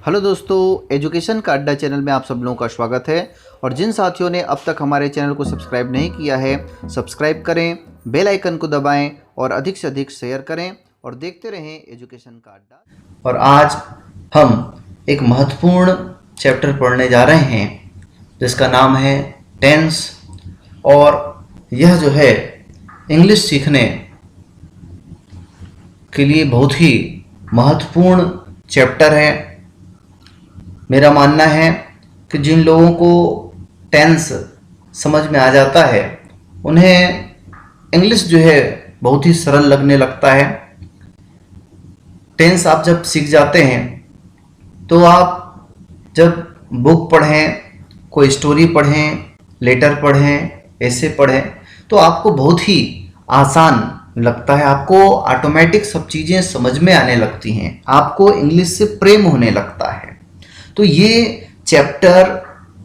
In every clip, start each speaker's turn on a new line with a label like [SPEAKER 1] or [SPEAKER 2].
[SPEAKER 1] Hello दोस्तों, education का अड्डा चैनल में आप सब लोगों का स्वागत है। और जिन साथियों ने अब तक हमारे चैनल को सब्सक्राइब नहीं किया है, सब्सक्राइब करें, बेल आइकन को दबाएं और अधिक से अधिक शेयर करें और देखते रहें एजुकेशन का अड्डा। और आज हम एक महत्वपूर्ण चैप्टर पढ़ने जा रहे हैं जिसका नाम है टेंस। और यह जो है इंग्लिश सीखने के लिए बहुत ही महत्वपूर्ण चैप्टर है। मेरा मानना है कि जिन लोगों को टेंस समझ में आ जाता है उन्हें इंग्लिश जो है बहुत ही सरल लगने लगता है। टेंस आप जब सीख जाते हैं तो आप जब बुक पढ़ें, कोई स्टोरी पढ़ें, लेटर पढ़ें, ऐसे पढ़ें तो आपको बहुत ही आसान लगता है। आपको ऑटोमेटिक सब चीज़ें समझ में आने लगती हैं, आपको इंग्लिश से प्रेम होने लगता है। तो ये चैप्टर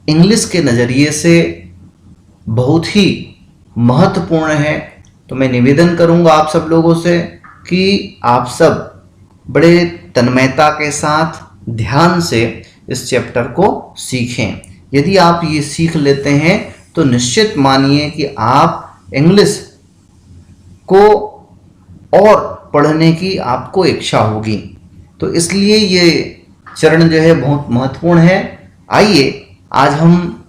[SPEAKER 1] इंग्लिश के नज़रिए से बहुत ही महत्वपूर्ण है। तो मैं निवेदन करूंगा आप सब लोगों से कि आप सब बड़े तन्मयता के साथ ध्यान से इस चैप्टर को सीखें। यदि आप ये सीख लेते हैं तो निश्चित मानिए कि आप इंग्लिश को और पढ़ने की आपको इच्छा होगी। तो इसलिए ये चरण जो है बहुत महत्वपूर्ण है। आइए आज हम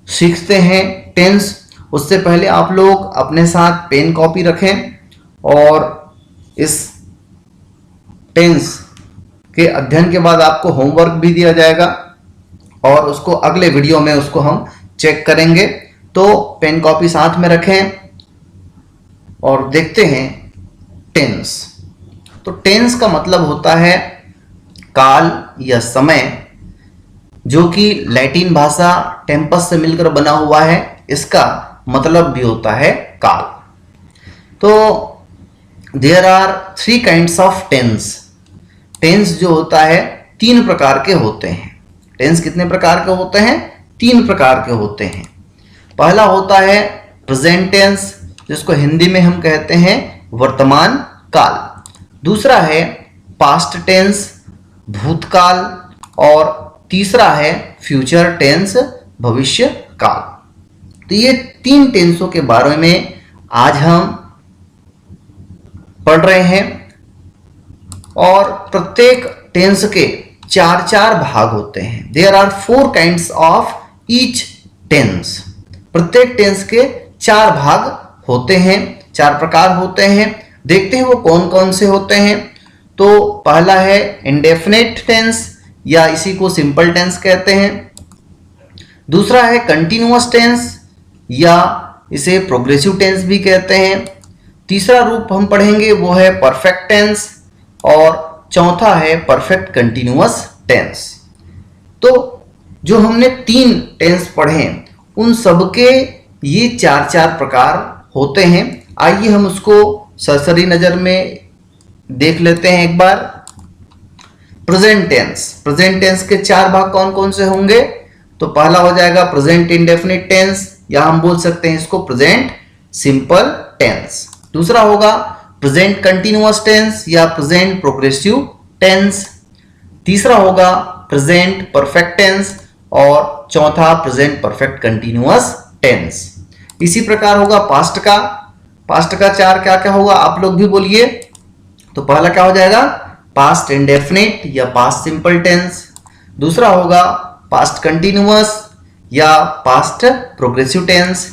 [SPEAKER 1] सीखते हैं टेंस। उससे पहले आप लोग अपने साथ पेन कॉपी रखें और इस टेंस के अध्ययन के बाद आपको होमवर्क भी दिया जाएगा और उसको अगले वीडियो में उसको हम चेक करेंगे। तो पेन कॉपी साथ में रखें और देखते हैं टेंस। तो टेंस का मतलब होता है काल या समय, जो कि लैटिन भाषा टेम्पस से मिलकर बना हुआ है। इसका मतलब भी होता है काल। तो there are 3 kinds of tense. Tense जो होता है 3 प्रकार के होते हैं। टेंस कितने प्रकार के होते हैं? 3 प्रकार के होते हैं। पहला होता है प्रेजेंट टेंस, जिसको हिंदी में हम कहते हैं वर्तमान काल। दूसरा है पास्ट टेंस, भूतकाल। और तीसरा है फ्यूचर टेंस, भविष्य काल। तो ये 3 टेंसों के बारे में आज हम पढ़ रहे हैं। और प्रत्येक टेंस के 4 भाग होते हैं। There are 4 kinds of each tense. प्रत्येक टेंस के 4 भाग होते हैं, 4 प्रकार होते हैं। देखते हैं वो कौन कौन से होते हैं। तो पहला है इंडेफिनिट टेंस या इसी को सिंपल टेंस कहते हैं। दूसरा है कंटिन्यूअस टेंस या इसे प्रोग्रेसिव टेंस भी कहते हैं। तीसरा रूप हम पढ़ेंगे वो है परफेक्ट टेंस और चौथा है परफेक्ट कंटिन्यूअस टेंस। तो जो हमने 3 टेंस पढ़े उन सबके ये 4 प्रकार होते हैं। आइए हम उसको सरसरी नजर में देख लेते हैं एक बार। Present tense. प्रेजेंट टेंस के 4 भाग कौन कौन से होंगे? तो पहला हो जाएगा प्रेजेंट इंडेफिनिट टेंस, या हम बोल सकते हैं इसको प्रेजेंट सिंपल टेंस। दूसरा होगा प्रेजेंट कंटिन्यूअस टेंस या प्रेजेंट प्रोग्रेसिव टेंस। तीसरा होगा प्रेजेंट परफेक्ट टेंस और चौथा प्रेजेंट परफेक्ट कंटिन्यूअस टेंस। इसी प्रकार होगा पास्ट का। पास्ट का 4 क्या क्या होगा आप लोग भी बोलिए। तो पहला क्या हो जाएगा? पास्ट इंडेफिनिट या पास्ट सिंपल टेंस। दूसरा होगा पास्ट कंटिन्यूअस या पास्ट प्रोग्रेसिव टेंस।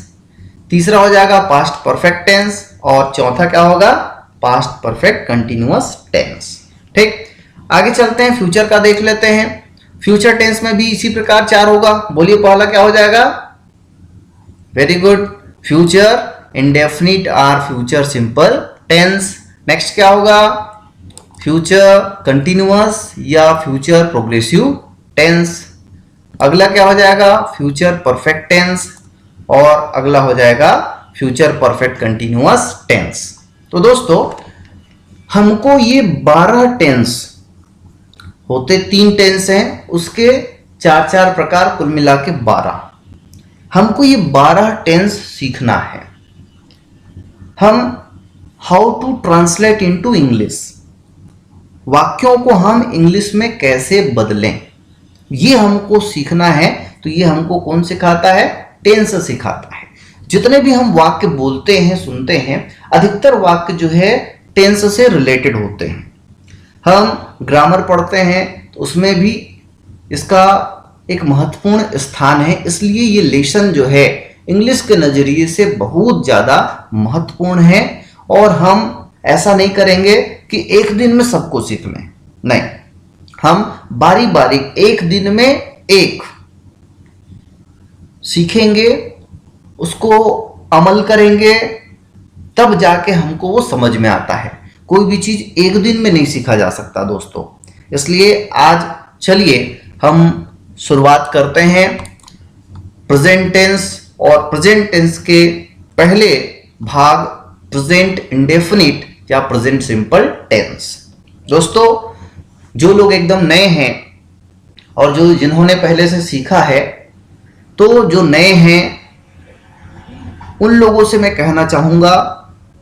[SPEAKER 1] तीसरा हो जाएगा पास्ट परफेक्ट टेंस और चौथा क्या होगा? Past perfect continuous tense. ठीक, आगे चलते हैं, फ्यूचर का देख लेते हैं। फ्यूचर टेंस में भी इसी प्रकार 4 होगा। बोलिए पहला क्या हो जाएगा? वेरी गुड, फ्यूचर इंडेफिनिट और फ्यूचर सिंपल टेंस। नेक्स्ट क्या होगा? फ्यूचर कंटिन्यूअस या फ्यूचर प्रोग्रेसिव टेंस। अगला क्या हो जाएगा? फ्यूचर परफेक्ट टेंस और अगला हो जाएगा फ्यूचर परफेक्ट कंटिन्यूअस टेंस। तो दोस्तों हमको ये 12 टेंस होते, 3 टेंस हैं, उसके 4 प्रकार, कुल मिला के 12। हमको ये 12 टेंस सीखना है। हम how to translate into English, वाक्यों को हम इंग्लिश में कैसे बदलें, ये हमको सीखना है। तो ये हमको कौन सिखाता है? टेंस सिखाता है। जितने भी हम वाक्य बोलते हैं, सुनते हैं, अधिकतर वाक्य जो है टेंस से रिलेटेड होते हैं। हम ग्रामर पढ़ते हैं तो उसमें भी इसका एक महत्वपूर्ण स्थान है। इसलिए ये लेसन जो है इंग्लिश के नजरिए से बहुत ज़्यादा महत्वपूर्ण है। और हम ऐसा नहीं करेंगे कि एक दिन में सबको सीख लें, नहीं, हम बारी बारी एक दिन में एक सीखेंगे, उसको अमल करेंगे, तब जाके हमको वो समझ में आता है। कोई भी चीज एक दिन में नहीं सीखा जा सकता दोस्तों। इसलिए आज चलिए हम शुरुआत करते हैं प्रेजेंट टेंस और प्रेजेंट टेंस के पहले भाग प्रेजेंट इंडेफिनिट या प्रेजेंट सिंपल टेंस। दोस्तों, जो लोग एकदम नए हैं और जो जिन्होंने पहले से सीखा है, तो जो नए हैं उन लोगों से मैं कहना चाहूंगा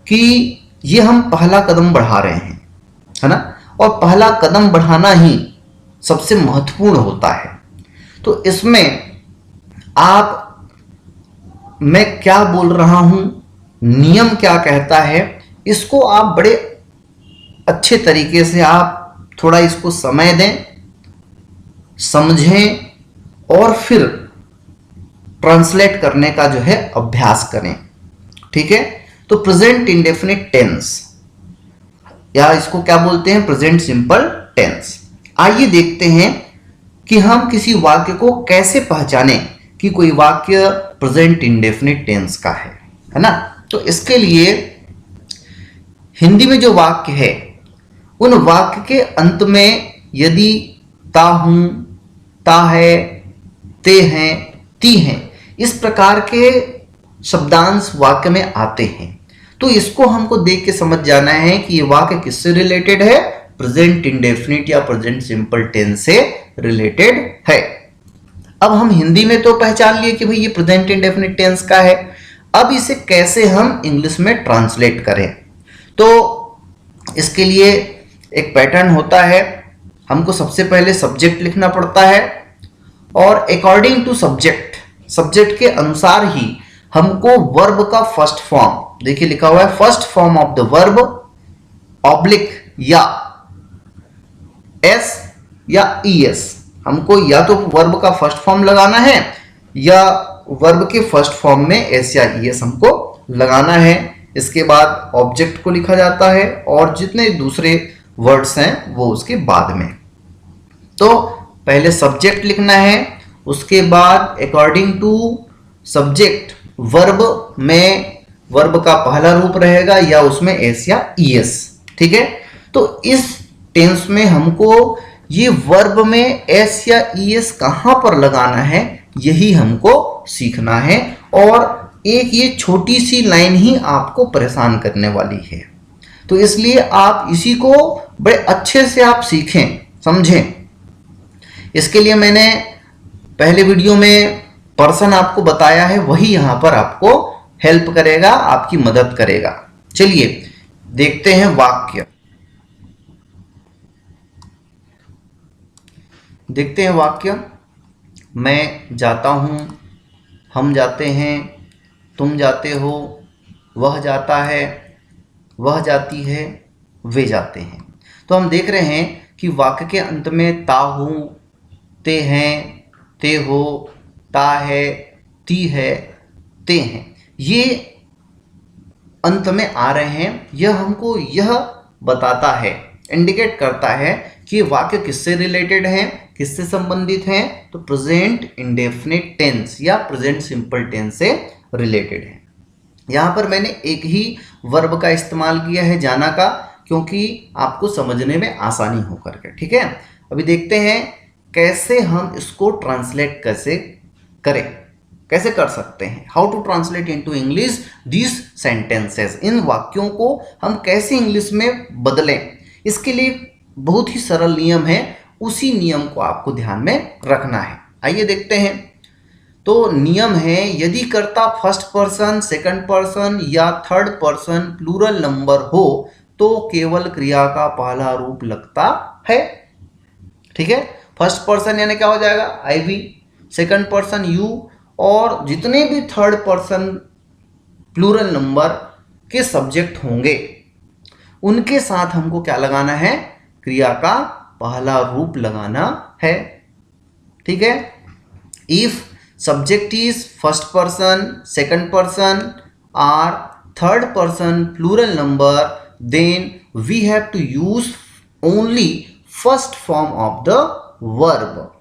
[SPEAKER 1] कि ये हम पहला कदम बढ़ा रहे हैं, है ना। और पहला कदम बढ़ाना ही सबसे महत्वपूर्ण होता है। तो इसमें आप, मैं क्या बोल रहा हूं, नियम क्या कहता है, इसको आप बड़े अच्छे तरीके से आप थोड़ा इसको समय दें, समझें और फिर ट्रांसलेट करने का जो है अभ्यास करें। ठीक है। तो प्रेजेंट इंडेफिनिट टेंस या इसको क्या बोलते हैं? Present simple tense. आइए देखते हैं कि हम किसी वाक्य को कैसे पहचानें कि कोई वाक्य प्रेजेंट इंडेफिनिट टेंस का है ना। तो इसके लिए हिंदी में जो वाक्य है, उन वाक्य के अंत में यदि ता हूं, ता है, ते हैं, ती हैं, इस प्रकार के शब्दांश वाक्य में आते हैं, तो इसको हमको देख के समझ जाना है कि ये वाक्य किससे रिलेटेड है? प्रेजेंट इंडेफिनिट या प्रेजेंट सिंपल टेंस से रिलेटेड है। अब हम हिंदी में तो पहचान लिए कि भाई ये प्रेजेंट इंडेफिनिट टेंस का है। अब इसे कैसे हम इंग्लिश में ट्रांसलेट करें? तो इसके लिए एक पैटर्न होता है। हमको सबसे पहले सब्जेक्ट लिखना पड़ता है और अकॉर्डिंग टू सब्जेक्ट, सब्जेक्ट के अनुसार ही हमको वर्ब का फर्स्ट फॉर्म, देखिए लिखा हुआ है first form of the verb oblique या एस या ईएस, हमको या तो वर्ब का फर्स्ट फॉर्म लगाना है या वर्ब के फर्स्ट फॉर्म में एस या ईएस हमको लगाना है। इसके बाद ऑब्जेक्ट को लिखा जाता है और जितने दूसरे वर्ड्स हैं वो उसके बाद में। तो पहले सब्जेक्ट लिखना है, उसके बाद अकॉर्डिंग टू सब्जेक्ट वर्ब में वर्ब का पहला रूप रहेगा या उसमें एस या ईएस। ठीक है। तो इस टेंस में हमको ये वर्ब में एस या ईएस कहां पर लगाना है, यही हमको सीखना है। और एक ये छोटी सी लाइन ही आपको परेशान करने वाली है, तो इसलिए आप इसी को बड़े अच्छे से आप सीखें, समझें। इसके लिए मैंने पहले वीडियो में पर्सन आपको बताया है, वही यहां पर आपको हेल्प करेगा, आपकी मदद करेगा। चलिए देखते हैं वाक्य, देखते हैं वाक्य। मैं जाता हूं, हम जाते हैं, तुम जाते हो, वह जाता है, वह जाती है, वे जाते हैं। तो हम देख रहे हैं कि वाक्य के अंत में ता हूं, ते हैं, ते हो, ता है, ती है, ते हैं, ये अंत में आ रहे हैं। यह हमको यह बताता है, इंडिकेट करता है कि वाक्य किससे रिलेटेड है, किससे संबंधित है। तो प्रेजेंट इंडेफिनिट टेंस या प्रेजेंट सिंपल टेंस से रिलेटेड है। यहां पर मैंने एक ही वर्ब का इस्तेमाल किया है, जाना का, क्योंकि आपको समझने में आसानी हो करके। ठीक है। अभी देखते हैं कैसे हम इसको ट्रांसलेट कैसे करें, कैसे कर सकते हैं। How to translate into English this sentences, इन वाक्यों को हम कैसे इंग्लिश में बदलें। इसके लिए बहुत ही सरल नियम है, उसी नियम को आपको ध्यान में रखना है। आइए देखते हैं। तो नियम है, यदि कर्ता फर्स्ट पर्सन, सेकंड पर्सन या थर्ड पर्सन प्लूरल नंबर हो तो केवल क्रिया का पहला रूप लगता है। ठीक है। फर्स्ट पर्सन यानी क्या हो जाएगा आई वी, सेकंड पर्सन यू, और जितने भी थर्ड पर्सन प्लूरल नंबर के सब्जेक्ट होंगे उनके साथ हमको क्या लगाना है, क्रिया का पहला रूप लगाना है। ठीक है, if subject is first person, second person और third person plural number, then we have to use only first form of the verb.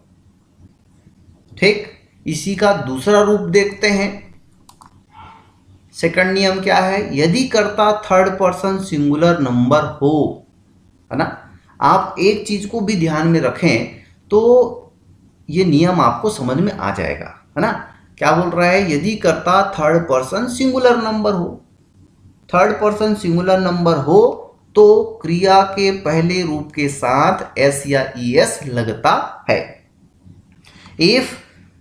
[SPEAKER 1] ठीक, इसी का दूसरा रूप देखते हैं। सेकंड नियम क्या है, यदि कर्ता थर्ड पर्सन सिंगुलर नंबर हो, है ना। आप एक चीज को भी ध्यान में रखें तो ये नियम आपको समझ में आ जाएगा, है ना। क्या बोल रहा है, यदि कर्ता थर्ड पर्सन सिंगुलर नंबर हो, थर्ड पर्सन सिंगुलर नंबर हो तो क्रिया के पहले रूप के साथ एस या ई एस लगता है। If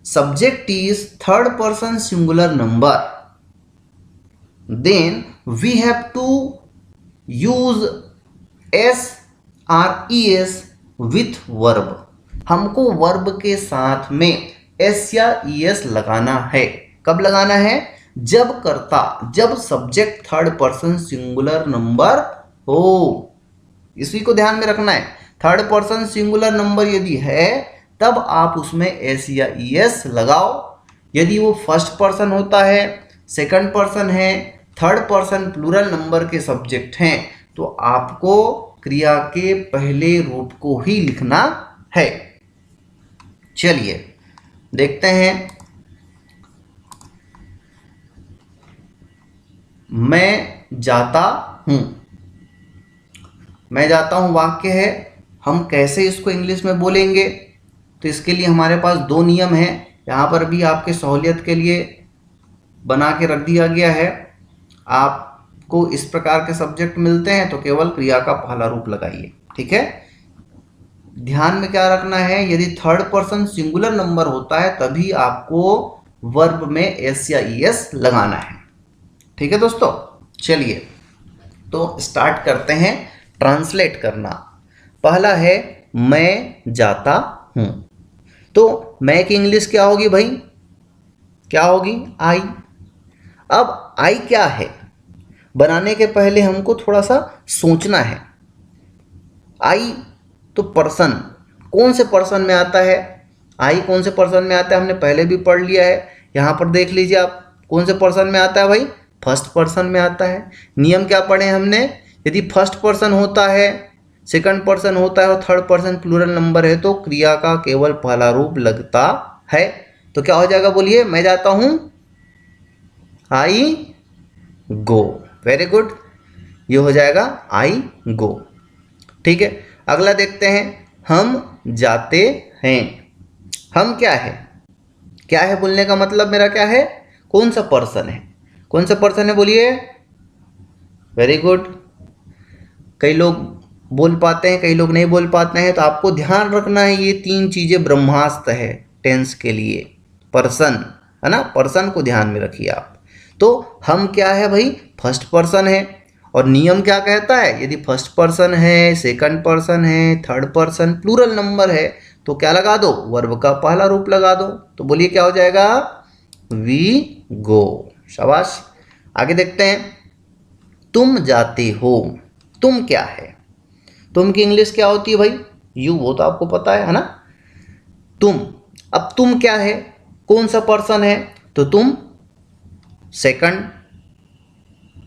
[SPEAKER 1] subject is third person singular number, then we have to use S और ई एस विथ वर्ब। हमको वर्ब के साथ में एस या ई एस लगाना है। कब लगाना है, जब subject third person singular number हो। इसी को ध्यान में रखना है, थर्ड पर्सन सिंगुलर नंबर यदि है तब आप उसमें एस या ई एस लगाओ। यदि वो फर्स्ट पर्सन होता है, सेकंड पर्सन है, थर्ड पर्सन प्लूरल नंबर के सब्जेक्ट हैं तो आपको क्रिया के पहले रूप को ही लिखना है। चलिए देखते हैं, मैं जाता हूं। मैं जाता हूं वाक्य है, हम कैसे इसको इंग्लिश में बोलेंगे, तो इसके लिए हमारे पास दो नियम हैं। यहाँ पर भी आपके सहूलियत के लिए बना के रख दिया गया है। आपको इस प्रकार के सब्जेक्ट मिलते हैं तो केवल क्रिया का पहला रूप लगाइए। ठीक है, ध्यान में क्या रखना है, यदि थर्ड पर्सन सिंगुलर नंबर होता है तभी आपको वर्ब में एस या ई एस लगाना है। ठीक है दोस्तों, चलिए तो स्टार्ट करते हैं ट्रांसलेट करना। पहला है मैं जाता हूं, तो मैं की इंग्लिश क्या होगी भाई, क्या होगी, आई। अब आई क्या है, बनाने के पहले हमको थोड़ा सा सोचना है। आई तो पर्सन, कौन से पर्सन में आता है, आई कौन से पर्सन में आता है, हमने पहले भी पढ़ लिया है। यहाँ पर देख लीजिए आप, कौन से पर्सन में आता है भाई, फर्स्ट पर्सन में आता है। नियम क्या पढ़े हमने, यदि फर्स्ट पर्सन होता है, सेकंड पर्सन होता है और थर्ड पर्सन प्लूरल नंबर है तो क्रिया का केवल पहला रूप लगता है। तो क्या हो जाएगा बोलिए, मैं जाता हूं, आई गो। वेरी गुड, ये हो जाएगा आई गो। ठीक है, अगला देखते हैं, हम जाते हैं। हम क्या है, क्या है बोलने का मतलब मेरा क्या है, कौन सा पर्सन है, कौन सा पर्सन है बोलिए। वेरी गुड, कई लोग बोल पाते हैं, कई लोग नहीं बोल पाते हैं, तो आपको ध्यान रखना है ये तीन चीजें ब्रह्मास्त्र है टेंस के लिए। पर्सन है ना, पर्सन को ध्यान में रखिए आप। तो हम क्या है भाई, फर्स्ट पर्सन है, और नियम क्या कहता है, यदि फर्स्ट पर्सन है, सेकंड पर्सन है, थर्ड पर्सन प्लूरल नंबर है तो क्या लगा दो, वर्ब का पहला रूप लगा दो। तो बोलिए क्या हो जाएगा, वी गो। शाबाश, आगे देखते हैं, तुम जाते हो। तुम क्या है, तुम की इंग्लिश क्या होती है भाई, यू, वो तो आपको पता है ना। तुम, अब तुम क्या है, कौन सा पर्सन है, तो तुम सेकंड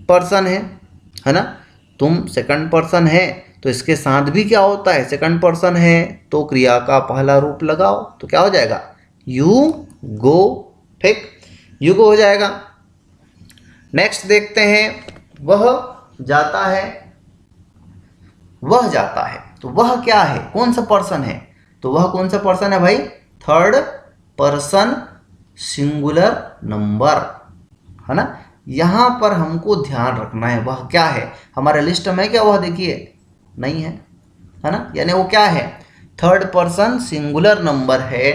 [SPEAKER 1] पर्सन है ना। तुम सेकंड पर्सन है तो इसके साथ भी क्या होता है, सेकंड पर्सन है तो क्रिया का पहला रूप लगाओ, तो क्या हो जाएगा, यू गो। ठीक, यू गो हो जाएगा। नेक्स्ट देखते हैं, वह जाता है। वह जाता है, तो वह क्या है, कौन सा पर्सन है, तो वह कौन सा पर्सन है भाई, थर्ड पर्सन सिंगुलर नंबर, है ना। यहां पर हमको ध्यान रखना है वह क्या है, हमारे लिस्ट में क्या वह देखिए नहीं है ना, यानी वो क्या है, थर्ड पर्सन सिंगुलर नंबर है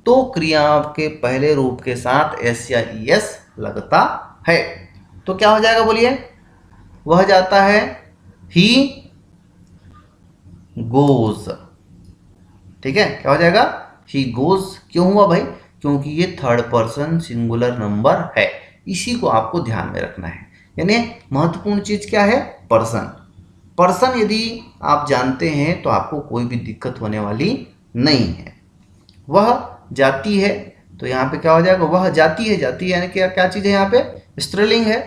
[SPEAKER 1] तो क्रिया के पहले रूप के साथ एस या ई एस लगता है। तो क्या हो जाएगा बोलिए, वह जाता है, ही गोज। ठीक है, क्या हो जाएगा, ही गोज। क्यों हुआ भाई, क्योंकि ये थर्ड पर्सन सिंगुलर नंबर है, इसी को आपको ध्यान में रखना है। यानी महत्वपूर्ण चीज क्या है, पर्सन। पर्सन यदि आप जानते हैं तो आपको कोई भी दिक्कत होने वाली नहीं है। वह जाती है, तो यहाँ पे क्या हो जाएगा, वह जाती है, जाती है यानी क्या क्या चीज है, यहाँ पे स्त्रीलिंग है,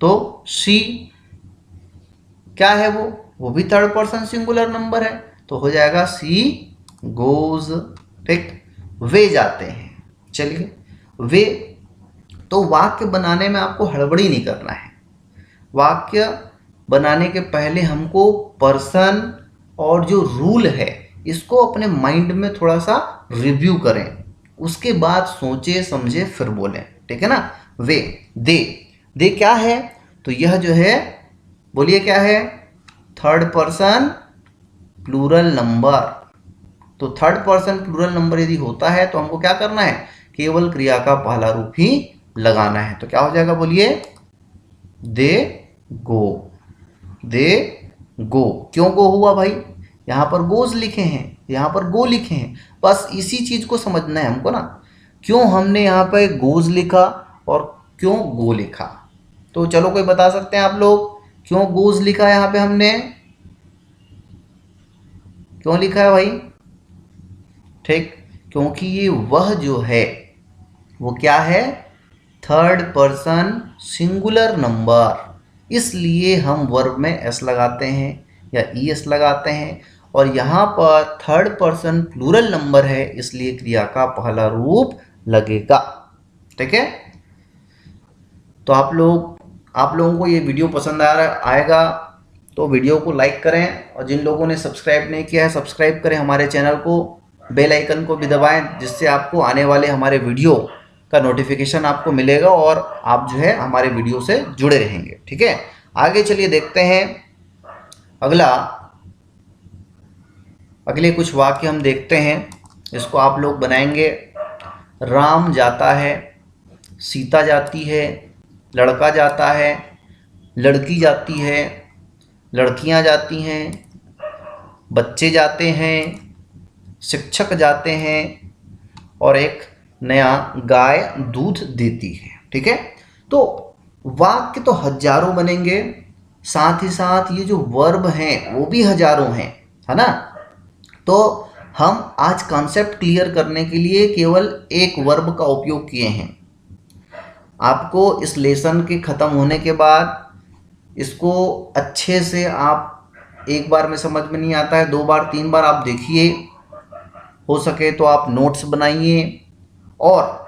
[SPEAKER 1] तो शी क्या है, वो भी थर्ड पर्सन सिंगुलर नंबर है, तो हो जाएगा सी गोज। ठीक, वे जाते हैं। चलिए, वे, तो वाक्य बनाने में आपको हड़बड़ी नहीं करना है। वाक्य बनाने के पहले हमको पर्सन और जो रूल है इसको अपने माइंड में थोड़ा सा रिव्यू करें, उसके बाद सोचे समझे फिर बोलें, ठीक है ना। वे, दे क्या है, तो यह जो है, बोलिए क्या है, थर्ड पर्सन प्लूरल नंबर। तो थर्ड पर्सन प्लूरल नंबर यदि होता है तो हमको क्या करना है, केवल क्रिया का पहला रूप ही लगाना है। तो क्या हो जाएगा, बोलिए, दे गो। दे गो, क्यों गो हुआ भाई, यहां पर गोज लिखे हैं, यहां पर गो लिखे हैं, बस इसी चीज को समझना है हमको ना, क्यों हमने यहाँ पे गोज लिखा और क्यों गो लिखा। तो चलो कोई बता सकते हैं आप लोग, क्यों गोज लिखा यहाँ पे हमने, क्यों लिखा है भाई। ठीक, क्योंकि ये वह जो है वो क्या है, थर्ड पर्सन सिंगुलर नंबर, इसलिए हम वर्ब में एस लगाते हैं या ई एस लगाते हैं, और यहाँ पर थर्ड पर्सन प्लूरल नंबर है इसलिए क्रिया का पहला रूप लगेगा। ठीक है, तो आप लोगों को ये वीडियो पसंद आएगा तो वीडियो को लाइक करें, और जिन लोगों ने सब्सक्राइब नहीं किया है सब्सक्राइब करें हमारे चैनल को, बेल आइकन को भी दबाएं, जिससे आपको आने वाले हमारे वीडियो का नोटिफिकेशन आपको मिलेगा और आप जो है हमारे वीडियो से जुड़े रहेंगे। ठीक है, आगे चलिए देखते हैं अगले कुछ वाक्य हम देखते हैं, इसको आप लोग बनाएंगे। राम जाता है, सीता जाती है, लड़का जाता है, लड़की जाती है, लड़कियां जाती हैं, बच्चे जाते हैं, शिक्षक जाते हैं, और एक नया गाय दूध देती है। ठीक है, तो वाक्य तो हजारों बनेंगे, साथ ही साथ ये जो वर्ब हैं वो भी हजारों हैं, है ना। तो हम आज कॉन्सेप्ट क्लियर करने के लिए केवल एक वर्ब का उपयोग किए हैं। आपको इस लेसन के ख़त्म होने के बाद इसको अच्छे से आप, एक बार में समझ में नहीं आता है, 2 बार 3 बार आप देखिए, हो सके तो आप नोट्स बनाइए, और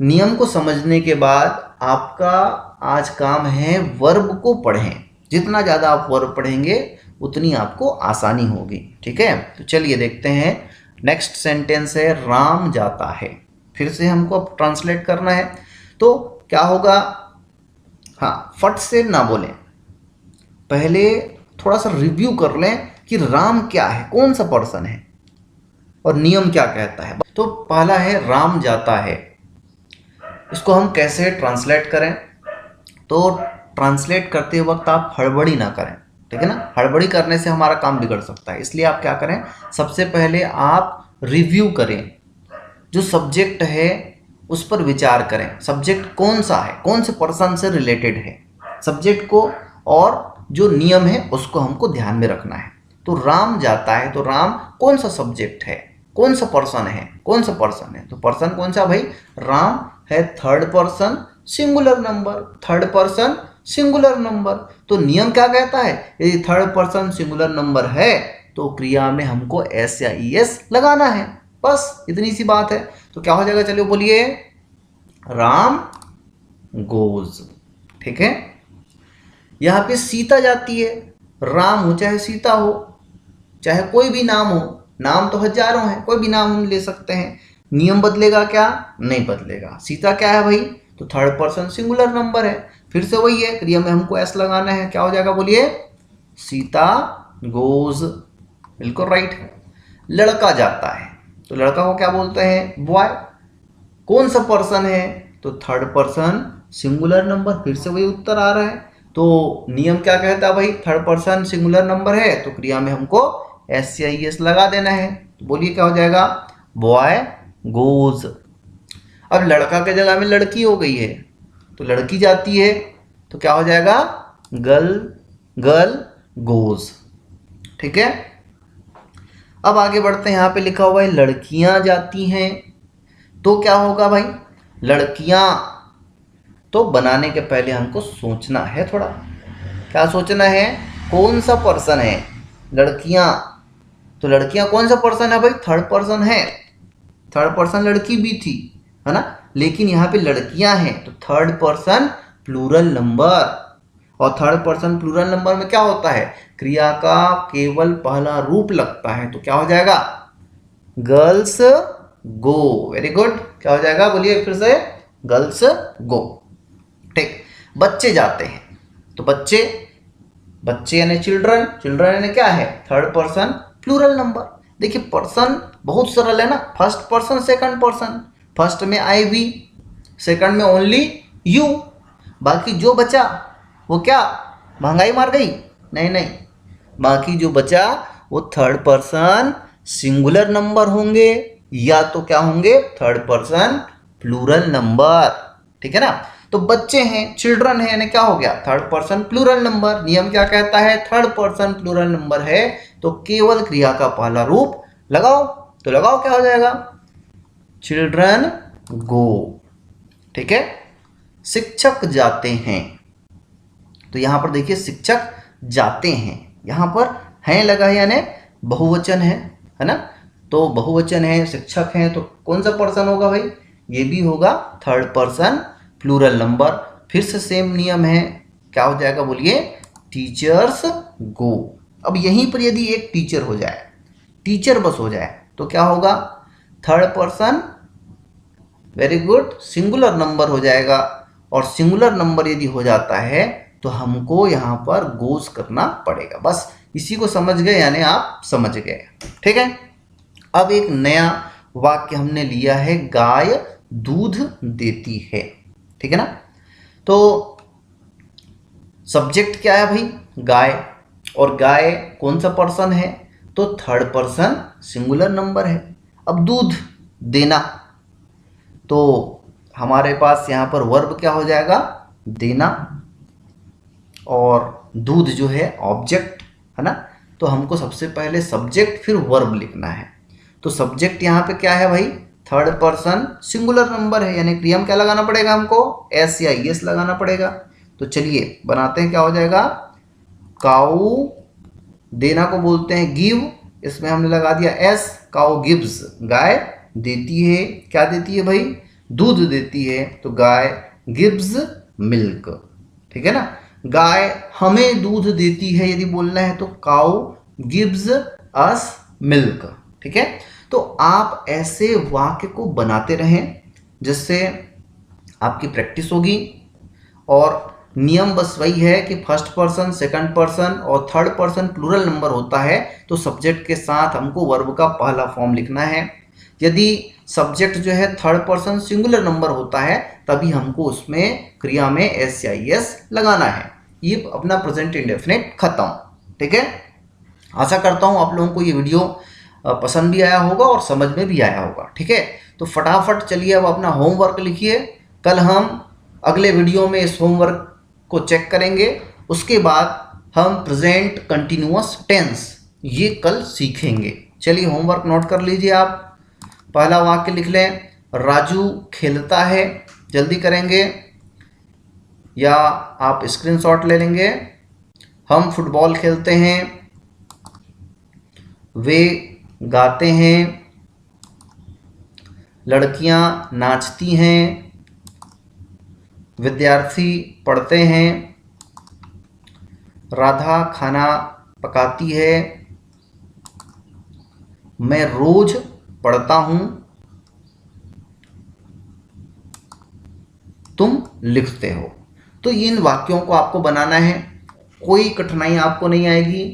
[SPEAKER 1] नियम को समझने के बाद आपका आज काम है वर्ब को पढ़ें। जितना ज़्यादा आप वर्ब पढ़ेंगे उतनी आपको आसानी होगी। ठीक है, तो चलिए देखते हैं। नेक्स्ट सेंटेंस है राम जाता है, फिर से हमको अब ट्रांसलेट करना है, तो क्या होगा, हाँ, फट से ना बोलें, पहले थोड़ा सा रिव्यू कर लें कि राम क्या है, कौन सा पर्सन है और नियम क्या कहता है। तो पहला है राम जाता है, इसको हम कैसे ट्रांसलेट करें, तो ट्रांसलेट करते वक्त आप हड़बड़ी ना करें, ठीक है ना, हड़बड़ी करने से हमारा काम बिगड़ सकता है। इसलिए आप क्या करें, सबसे पहले आप रिव्यू करें, जो सब्जेक्ट है उस पर विचार करें, सब्जेक्ट कौन सा है, कौन से पर्सन से रिलेटेड है सब्जेक्ट को, और जो नियम है उसको हमको ध्यान में रखना है। तो राम जाता है, तो राम कौन सा सब्जेक्ट है, कौन सा पर्सन है, कौन सा पर्सन है, तो पर्सन कौन सा भाई, राम है third person singular number, third person singular number. तो नियम क्या कहता है, यदि थर्ड पर्सन सिंगुलर नंबर है तो क्रिया में हमको एस या ई एस लगाना है, बस इतनी सी बात है। तो क्या हो जाएगा, चलिए बोलिए, राम गोज। ठीक है, यहाँ पे सीता जाती है, राम हो चाहे सीता हो, चाहे कोई भी नाम हो, नाम तो हजारों हैं, कोई भी नाम हम ले सकते हैं, नियम बदलेगा क्या, नहीं बदलेगा। सीता क्या है भाई, तो थर्ड पर्सन सिंगुलर नंबर है, फिर से वही है, क्रिया में हमको एस लगाना है, क्या हो जाएगा बोलिए, सीता गोज, बिल्कुल राइट। लड़का जाता है, तो लड़का को क्या बोलते हैं, बॉय, कौन सा पर्सन है, तो थर्ड पर्सन सिंगुलर नंबर, फिर से वही उत्तर आ रहा है। तो नियम क्या कहता है भाई, थर्ड पर्सन सिंगुलर नंबर है तो क्रिया में हमको एस या ई एस लगा देना है। तो बोलिए क्या हो जाएगा, बॉय गोज। अब लड़का के जगह में लड़की हो गई है, तो लड़की जाती है, तो क्या हो जाएगा, गर्ल गोज। ठीक है, अब आगे बढ़ते हैं। यहाँ पे लिखा हुआ है लड़कियां जाती हैं, तो क्या होगा भाई, लड़कियां, तो बनाने के पहले हमको सोचना है थोड़ा। क्या सोचना है, कौन सा पर्सन है, लड़कियां, तो लड़कियां कौन सा पर्सन है भाई, थर्ड पर्सन है। थर्ड पर्सन लड़की भी थी, है ना, लेकिन यहाँ पे लड़कियां हैं, तो थर्ड पर्सन प्लूरल नंबर। और थर्ड पर्सन प्लूरल नंबर में क्या होता है, क्रिया का केवल पहला रूप लगता है, तो क्या हो जाएगा, गर्ल्स गो। वेरी गुड, क्या हो जाएगा, बोलिए फिर से, गर्ल्स गो। ठीक, बच्चे जाते हैं, तो बच्चे, बच्चे यानी चिल्ड्रन, चिल्ड्रन यानी क्या है, थर्ड पर्सन प्लूरल नंबर। देखिए पर्सन बहुत सरल है ना, first person second person, first में आई वी, सेकंड में ओनली यू, बाकी जो बचा वो क्या, महंगाई मार गई, नहीं नहीं, बाकी जो बचा वो थर्ड पर्सन सिंगुलर नंबर होंगे, या तो क्या होंगे, थर्ड पर्सन प्लूरल नंबर। ठीक है ना, तो बच्चे हैं, चिल्ड्रन है, यानी क्या हो गया, थर्ड पर्सन प्लूरल नंबर। नियम क्या कहता है, थर्ड पर्सन प्लूरल नंबर है तो केवल क्रिया का पहला रूप लगाओ, तो लगाओ क्या हो जाएगा, चिल्ड्रन गो। ठीक है, शिक्षक जाते हैं, तो यहां पर देखिए शिक्षक जाते हैं, यहां पर हैं लगा है यानी बहुवचन है ना, तो बहुवचन है, शिक्षक हैं, तो कौन सा पर्सन होगा भाई, ये भी होगा थर्ड पर्सन प्लूरल नंबर। फिर से सेम नियम है, क्या हो जाएगा बोलिए, टीचर्स गो। अब यहीं पर यदि एक टीचर हो जाए, टीचर बस हो जाए, तो क्या होगा, third person, very good, singular number हो जाएगा। और सिंगुलर नंबर यदि हो जाता है तो हमको यहाँ पर गोज करना पड़ेगा। बस इसी को समझ गए, यानी आप समझ गए। ठीक है, अब एक नया वाक्य हमने लिया है, गाय दूध देती है। ठीक है ना, तो सब्जेक्ट क्या है भाई, गाय, और गाय कौन सा पर्सन है, तो थर्ड पर्सन सिंगुलर नंबर है। अब दूध देना, तो हमारे पास यहाँ पर वर्ब क्या हो जाएगा, देना, और दूध जो है ऑब्जेक्ट है ना, तो हमको सबसे पहले सब्जेक्ट फिर वर्ब लिखना है। तो सब्जेक्ट यहाँ पे क्या है भाई, थर्ड पर्सन सिंगुलर नंबर है, यानी क्रिया क्या लगाना पड़ेगा हमको, एस या एस लगाना पड़ेगा। तो चलिए बनाते हैं, क्या हो जाएगा, काऊ, देना को बोलते हैं गिव, इसमें हमने लगा दिया एस, काऊ गिव्स, गाय देती है, क्या देती है भाई, दूध देती है, तो गाय गिव्स मिल्क। ठीक है ना, गाय हमें दूध देती है यदि बोलना है तो काऊ गिव्स अस मिल्क। ठीक है, तो आप ऐसे वाक्य को बनाते रहें जिससे आपकी प्रैक्टिस होगी। और नियम बस वही है कि फर्स्ट पर्सन, सेकंड पर्सन और थर्ड पर्सन प्लूरल नंबर होता है तो सब्जेक्ट के साथ हमको वर्ब का पहला फॉर्म लिखना है। यदि सब्जेक्ट जो है थर्ड पर्सन सिंगुलर नंबर होता है तभी हमको उसमें क्रिया में एस या एस लगाना है। ये अपना प्रेजेंट इंडेफिनिट खत्म। ठीक है, आशा करता हूँ आप लोगों को ये वीडियो पसंद भी आया होगा और समझ में भी आया होगा। ठीक है, तो फटाफट चलिए अब अपना होमवर्क लिखिए, कल हम अगले वीडियो में इस होमवर्क को चेक करेंगे। उसके बाद हम प्रेजेंट कंटिन्यूअस टेंस ये कल सीखेंगे। चलिए होमवर्क नोट कर लीजिए आप। पहला वाक्य लिख लें, राजू खेलता है, जल्दी करेंगे या आप स्क्रीनशॉट ले लेंगे। हम फुटबॉल खेलते हैं, वे गाते हैं, लड़कियां नाचती हैं, विद्यार्थी पढ़ते हैं, राधा खाना पकाती है, मैं रोज पढ़ता हूं, तुम लिखते हो। तो इन वाक्यों को आपको बनाना है, कोई कठिनाई आपको नहीं आएगी।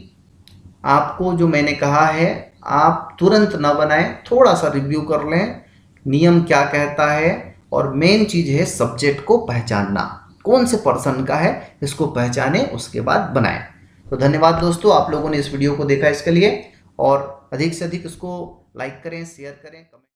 [SPEAKER 1] आपको जो मैंने कहा है आप तुरंत ना बनाएं, थोड़ा सा रिव्यू कर लें नियम क्या कहता है, और मेन चीज है सब्जेक्ट को पहचानना, कौन से पर्सन का है इसको पहचाने, उसके बाद बनाएं। तो धन्यवाद दोस्तों, आप लोगों ने इस वीडियो को देखा इसके लिए, और अधिक से अधिक इसको लाइक करें, शेयर करें, कमेंट